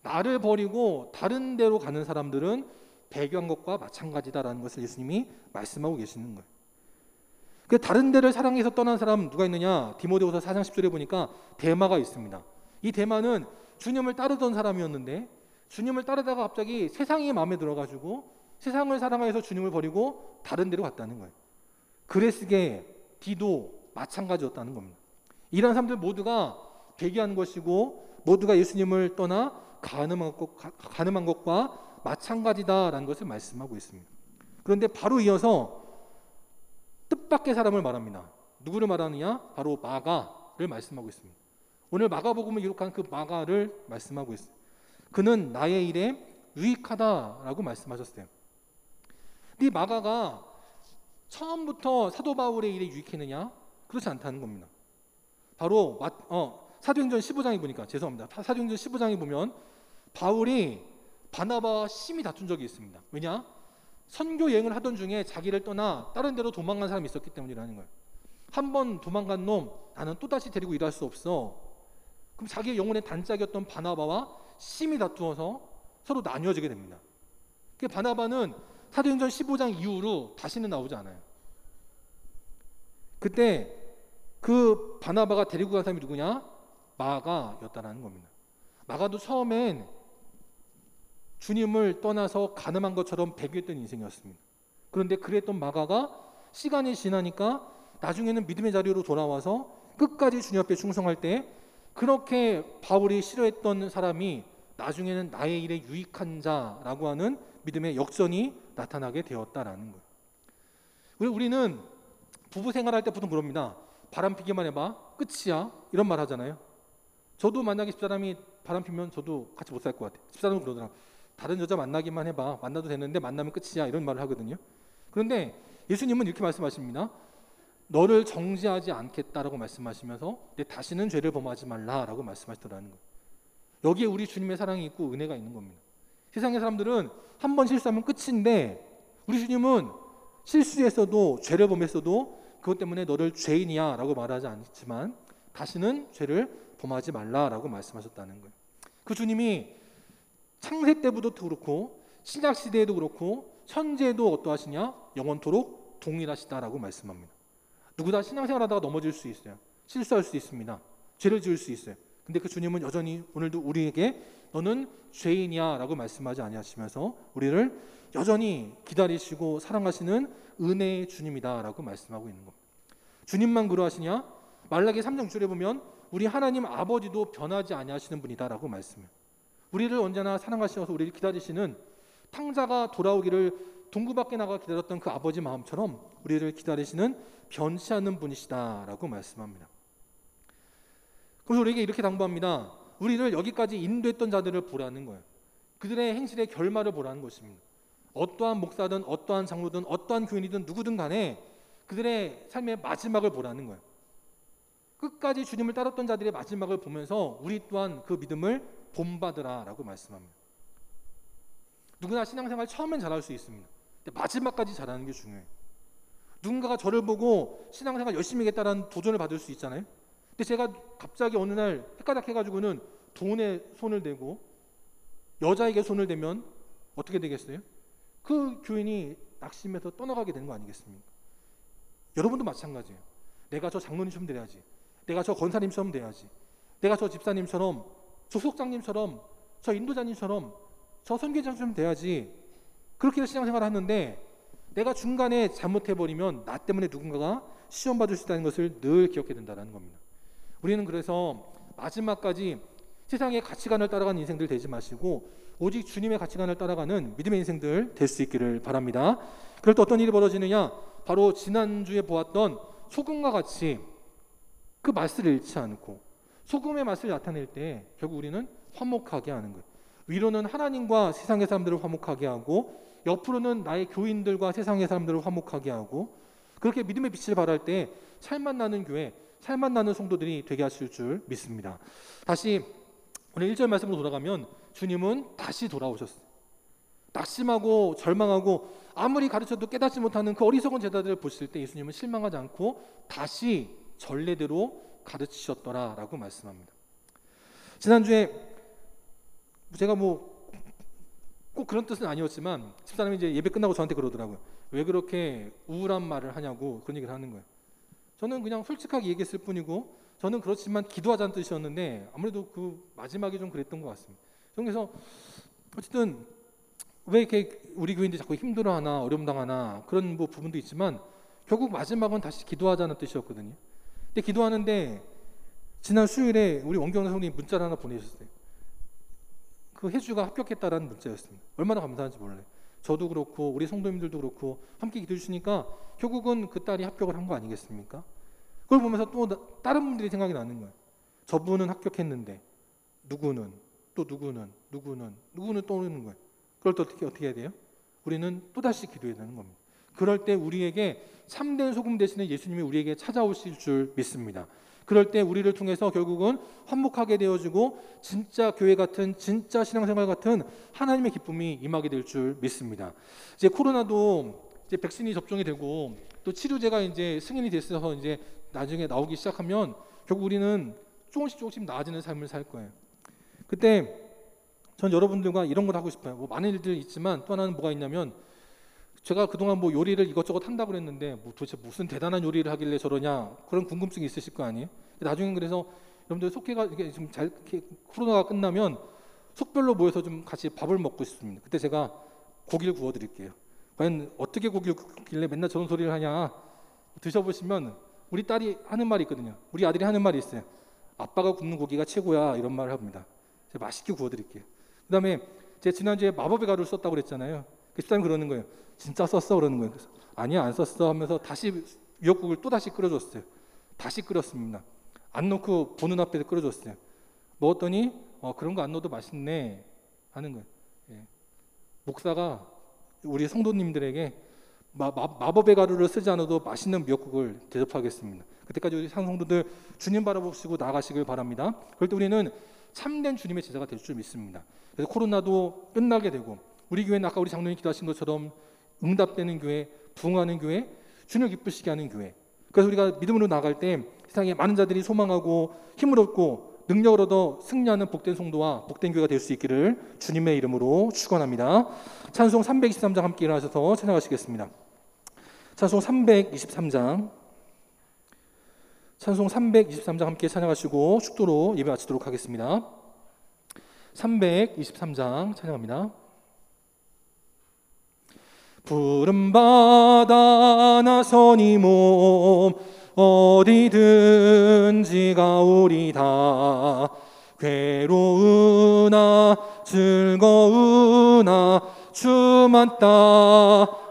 Speaker 1: 나를 버리고 다른 데로 가는 사람들은 배교한 것과 마찬가지다라는 것을 예수님이 말씀하고 계시는 거예요. 그 다른 데를 사랑해서 떠난 사람 누가 있느냐? 디모데후서 4장 10절에 보니까 데마가 있습니다. 이 데마는 주님을 따르던 사람이었는데 주님을 따르다가 갑자기 세상이 마음에 들어가지고 세상을 사랑해서 주님을 버리고 다른 데로 갔다는 거예요. 그레스게, 디도 마찬가지였다는 겁니다. 이런 사람들 모두가 배교한 것이고 모두가 예수님을 떠나 간음한 것과 마찬가지다라는 것을 말씀하고 있습니다. 그런데 바로 이어서 뜻밖의 사람을 말합니다. 누구를 말하느냐? 바로 마가를 말씀하고 있습니다. 오늘 마가복음을 기록한 그 마가를 말씀하고 있어요. 그는 나의 일에 유익하다라고 말씀하셨어요. 이 마가가 처음부터 사도 바울의 일에 유익했느냐? 그렇지 않다는 겁니다. 바로 사도행전 15장에 보니까, 죄송합니다. 사도행전 15장에 보면 바울이 바나바와 심히 다툰 적이 있습니다. 왜냐? 선교 여행을 하던 중에 자기를 떠나 다른 데로 도망간 사람이 있었기 때문이라는 거예요. 한 번 도망간 놈 나는 또다시 데리고 일할 수 없어. 그럼 자기의 영혼의 단짝이었던 바나바와 심히 다투어서 서로 나뉘어지게 됩니다. 그 바나바는 사도행전 15장 이후로 다시는 나오지 않아요. 그때 그 바나바가 데리고 간 사람이 누구냐? 마가였다라는 겁니다. 마가도 처음엔 주님을 떠나서 간음한 것처럼 배교했던 인생이었습니다. 그런데 그랬던 마가가 시간이 지나니까 나중에는 믿음의 자리로 돌아와서 끝까지 주님 앞에 충성할 때 그렇게 바울이 싫어했던 사람이 나중에는 나의 일에 유익한 자라고 하는 믿음의 역전이 나타나게 되었다라는 거예요. 우리는 부부 생활할 때 보통 그럽니다. 바람 피기만 해봐, 끝이야, 이런 말 하잖아요. 저도 만약에 집사람이 바람 피면 저도 같이 못 살 것 같아요. 집사람은 그러더라고요. 다른 여자 만나기만 해봐, 만나도 되는데 만나면 끝이야, 이런 말을 하거든요. 그런데 예수님은 이렇게 말씀하십니다. 너를 정죄하지 않겠다라고 말씀하시면서 내 다시는 죄를 범하지 말라라고 말씀하시더라는 거예요. 여기에 우리 주님의 사랑이 있고 은혜가 있는 겁니다. 세상의 사람들은 한 번 실수하면 끝인데 우리 주님은 실수했어도 죄를 범했어도 그것 때문에 너를 죄인이야 라고 말하지 않지만 다시는 죄를 범하지 말라라고 말씀하셨다는 거예요. 그 주님이 창세 때부터 그렇고 신약시대에도 그렇고 현재에도 어떠하시냐? 영원토록 동일하시다라고 말씀합니다. 누구나 신앙생활하다가 넘어질 수 있어요. 실수할 수 있습니다. 죄를 지을 수 있어요. 근데 그 주님은 여전히 오늘도 우리에게 너는 죄인이야 라고 말씀하지 아니하시면서 우리를 여전히 기다리시고 사랑하시는 은혜의 주님이다 라고 말씀하고 있는 겁니다. 주님만 그러하시냐? 말라기 3장 6절에 보면 우리 하나님 아버지도 변하지 아니하시는 분이다라고 말씀해요. 우리를 언제나 사랑하시면서 우리를 기다리시는 탕자가 돌아오기를 동구 밖에 나가 기다렸던 그 아버지 마음처럼 우리를 기다리시는 변치 않는 분이시다라고 말씀합니다. 그래서 우리에게 이렇게 당부합니다. 우리를 여기까지 인도했던 자들을 보라는 거예요. 그들의 행실의 결말을 보라는 것입니다. 어떠한 목사든 어떠한 장로든 어떠한 교인이든 누구든 간에 그들의 삶의 마지막을 보라는 거예요. 끝까지 주님을 따랐던 자들의 마지막을 보면서 우리 또한 그 믿음을 본받으라라고 말씀합니다. 누구나 신앙생활 처음엔 잘할 수 있습니다. 근데 마지막까지 잘하는 게 중요해요. 누군가가 저를 보고 신앙생활 열심히 하겠다라는 도전을 받을 수 있잖아요. 근데 제가 갑자기 어느 날 헷가닥 해가지고는 돈에 손을 대고 여자에게 손을 대면 어떻게 되겠어요? 그 교인이 낙심해서 떠나가게 되는 거 아니겠습니까? 여러분도 마찬가지예요. 내가 저 장로님처럼 돼야지. 내가 저 권사님처럼 돼야지. 내가 저 집사님처럼, 저 속장님처럼, 저 인도자님처럼, 저 선교사님처럼 돼야지. 그렇게 해서 신앙생활을 하는데 내가 중간에 잘못해버리면 나 때문에 누군가가 시험받을 수 있다는 것을 늘 기억해야 된다는 겁니다. 우리는 그래서 마지막까지 세상의 가치관을 따라가는 인생들 되지 마시고 오직 주님의 가치관을 따라가는 믿음의 인생들 될 수 있기를 바랍니다. 그럴 때 어떤 일이 벌어지느냐? 바로 지난주에 보았던 소금과 같이 그 맛을 잃지 않고 소금의 맛을 나타낼 때 결국 우리는 화목하게 하는 거예요. 위로는 하나님과 세상의 사람들을 화목하게 하고 옆으로는 나의 교인들과 세상의 사람들을 화목하게 하고 그렇게 믿음의 빛을 발할 때 살맛 나는 교회, 살맛 나는 성도들이 되게 하실 줄 믿습니다. 다시 오늘 1절 말씀으로 돌아가면 주님은 다시 돌아오셨어요. 낙심하고 절망하고 아무리 가르쳐도 깨닫지 못하는 그 어리석은 제자들을 보실 때 예수님은 실망하지 않고 다시 전례대로 가르치셨더라라고 말씀합니다. 지난주에 제가 꼭 그런 뜻은 아니었지만 집사람이 이제 예배 끝나고 저한테 그러더라고요. 왜 그렇게 우울한 말을 하냐고 그런 얘기를 하는 거예요. 저는 그냥 솔직하게 얘기했을 뿐이고 저는 그렇지만 기도하자는 뜻이었는데 아무래도 그 마지막이 좀 그랬던 것 같습니다. 그래서 어쨌든 왜 이렇게 우리 교인들이 자꾸 힘들어하나 어려움당하나 그런 부분도 있지만 결국 마지막은 다시 기도하자는 뜻이었거든요. 근데 기도하는데 지난 수요일에 우리 원경원 선생님이 문자를 하나 보내셨어요. 그 혜주가 합격했다라는 문자였습니다. 얼마나 감사한지 몰라요. 저도 그렇고 우리 성도님들도 그렇고 함께 기도해 주시니까 결국은 그 딸이 합격을 한 거 아니겠습니까? 그걸 보면서 또 다른 분들이 생각이 나는 거예요. 저분은 합격했는데 누구는 떠오르는 거예요. 그럴 때 어떻게 해야 돼요? 우리는 또다시 기도해야 되는 겁니다. 그럴 때 우리에게 참된 소금 대신에 예수님이 우리에게 찾아오실 줄 믿습니다. 그럴 때 우리를 통해서 결국은 화목하게 되어지고 진짜 교회 같은 진짜 신앙생활 같은 하나님의 기쁨이 임하게 될 줄 믿습니다. 이제 코로나도 이제 백신이 접종이 되고 또 치료제가 이제 승인이 됐어서 이제 나중에 나오기 시작하면 결국 우리는 조금씩 나아지는 삶을 살 거예요. 그때 전 여러분들과 이런 걸 하고 싶어요. 많은 일들이 있지만 또 하나는 뭐가 있냐면 제가 그동안 요리를 이것저것 한다고 그랬는데 도대체 무슨 대단한 요리를 하길래 저러냐 그런 궁금증이 있으실 거 아니에요? 나중에 그래서 여러분들 속회가 이게 좀 잘 코로나가 끝나면 속별로 모여서 좀 같이 밥을 먹고 싶습니다. 그때 제가 고기를 구워 드릴게요. 과연 어떻게 고기를 굽길래 맨날 저런 소리를 하냐 드셔보시면 우리 딸이 하는 말이 있거든요. 우리 아들이 하는 말이 있어요. 아빠가 굽는 고기가 최고야 이런 말을 합니다. 제가 맛있게 구워 드릴게요. 그 다음에 제가 지난주에 마법의 가루를 썼다고 그랬잖아요. 그 집사람이 그러는 거예요. 진짜 썼어? 그러는 거예요. 그래서 아니야 안 썼어 하면서 다시 미역국을 또 다시 끓여줬어요. 다시 끓였습니다. 안 넣고 보는 앞에서 끓여줬어요. 먹었더니 그런 거 안 넣어도 맛있네 하는 거예요. 예. 목사가 우리 성도님들에게 마법의 가루를 쓰지 않아도 맛있는 미역국을 대접하겠습니다. 그때까지 우리 성도들 주님 바라보시고 나아가시길 바랍니다. 그럴 때 우리는 참된 주님의 제자가 될 줄 믿습니다. 그래서 코로나도 끝나게 되고 우리 교회는 아까 우리 장로님 기도하신 것처럼 응답되는 교회, 부흥하는 교회, 주님을 기쁘시게 하는 교회. 그래서 우리가 믿음으로 나아갈 때 세상에 많은 자들이 소망하고 힘을 얻고 능력을 얻어 승리하는 복된 성도와 복된 교회가 될 수 있기를 주님의 이름으로 축원합니다. 찬송 323장 함께 일어나셔서 찬양하시겠습니다. 찬송 323장 함께 찬양하시고 축도로 예배 마치도록 하겠습니다. 323장 찬양합니다. 푸른 바다 나선 이 몸 어디든지 가오리다. 괴로우나 즐거우나 주만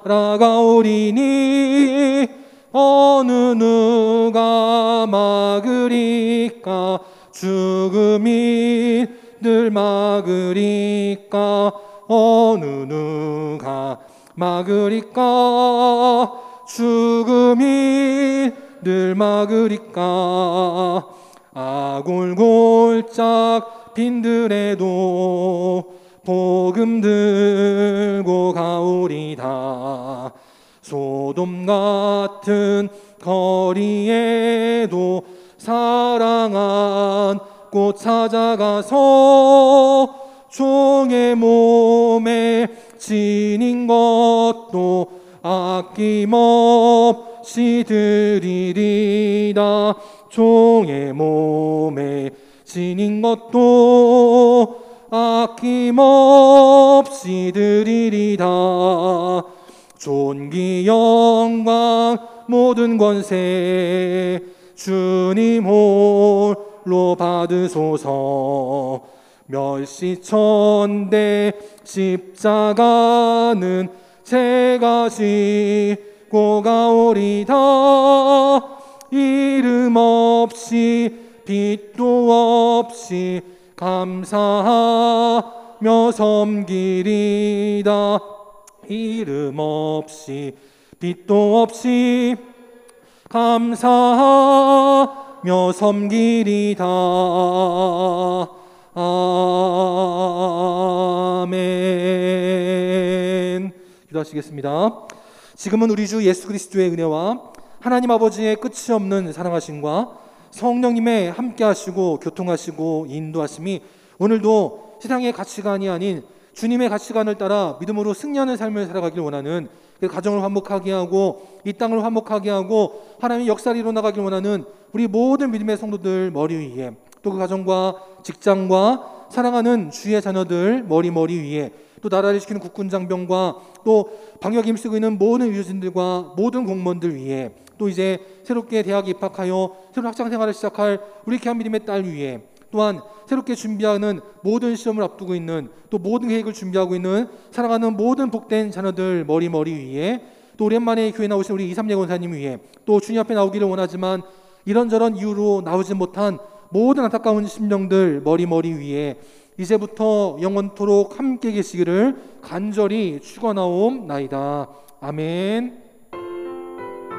Speaker 1: 따라가오리니 어느 누가 막으리까. 죽음이 늘 막으리까. 어느 누가 막으리까. 죽음이 늘 막으리까. 아골골짝 빈들에도 복음 들고 가오리다. 소돔 같은 거리에도 사랑 안고 찾아가서 종의 몸에 지닌 것도 아낌없이 드리리다. 종의 몸에 지닌 것도 아낌없이 드리리다. 존귀 영광 모든 권세 주님 홀로 받으소서. 멸시천대 십자가는 제가 지고 가오리다. 이름 없이 빛도 없이 감사하며 섬기리다. 이름 없이 빛도 없이 감사하며 섬기리다. 아멘. 기도하시겠습니다. 지금은 우리 주 예수 그리스도의 은혜와 하나님 아버지의 끝이 없는 사랑하심과 성령님의 함께하시고 교통하시고 인도하심이 오늘도 세상의 가치관이 아닌 주님의 가치관을 따라 믿음으로 승리하는 삶을 살아가길 원하는, 그 가정을 화목하게 하고 이 땅을 화목하게 하고 하나님의 역사를 이뤄나가길 원하는 우리 모든 믿음의 성도들 머리 위에, 또 그 가정과 직장과 사랑하는 주의 자녀들 머리 위에, 또 나라를 지키는 국군 장병과 또 방역에 힘쓰고 있는 모든 의료진들과 모든 공무원들 위에, 또 이제 새롭게 대학에 입학하여 새로운 학창 생활을 시작할 우리 귀한 믿음의 딸 위에, 또한 새롭게 준비하는 모든 시험을 앞두고 있는, 또 모든 계획을 준비하고 있는 사랑하는 모든 복된 자녀들 머리 위에, 또 오랜만에 교회 나오신 우리 이삼례 권사님 위에, 또 주님 앞에 나오기를 원하지만 이런저런 이유로 나오지 못한 모든 안타까운 심령들 머리 위에 이제부터 영원토록 함께 계시기를 간절히 축원하옵나이다. 아멘.